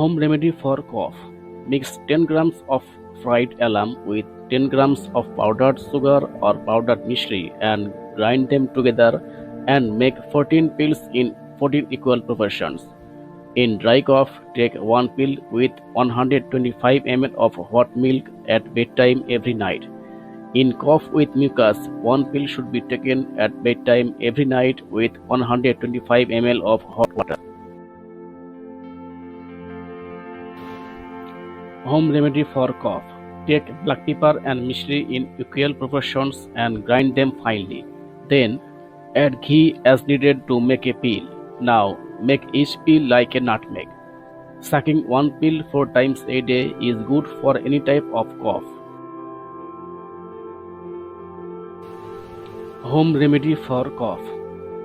Home remedy for cough. Mix 10 grams of fried alum with 10 grams of powdered sugar or powdered mishri and grind them together and make 14 pills in 14 equal proportions. In dry cough, take 1 pill with 125 ml of hot milk at bedtime every night. In cough with mucus, 1 pill should be taken at bedtime every night with 125 ml of hot water. Home remedy for cough. Take black pepper and mishri in equal proportions and grind them finely. Then add ghee as needed to make a pill. Now make each pill like a nutmeg. Sucking 1 pill 4 times a day is good for any type of cough. Home remedy for cough.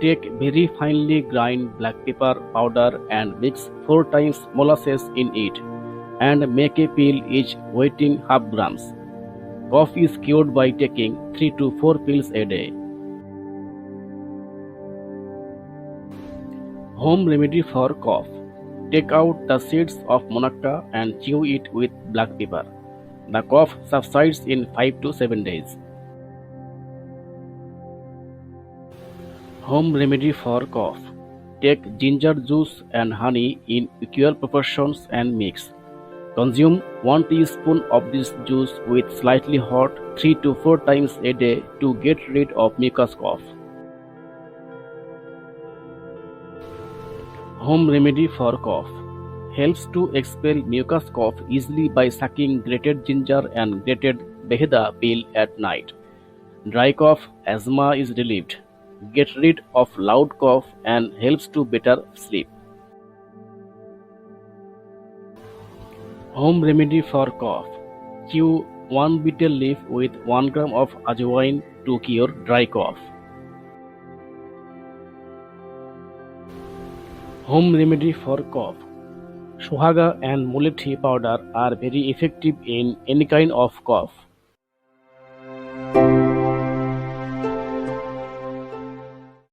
Take very finely grind black pepper powder and mix 4 times molasses in it and make a pill each weighing half grams. Cough is cured by taking 3 to 4 pills a day. Home remedy for cough. Take out the seeds of monacta and chew it with black pepper. The cough subsides in 5 to 7 days. Home remedy for cough. Take ginger juice and honey in equal proportions and mix. Consume 1 teaspoon of this juice with slightly hot 3 to 4 times a day to get rid of mucus cough. Home remedy for cough. Helps to expel mucus cough easily by sucking grated ginger and grated beheda pill at night. Dry cough, asthma is relieved. Get rid of loud cough and helps to better sleep. Home remedy for cough. Chew 1 betel leaf with 1 gram of ajwain to cure dry cough. Home remedy for cough. Shohaga and mulethi powder are very effective in any kind of cough.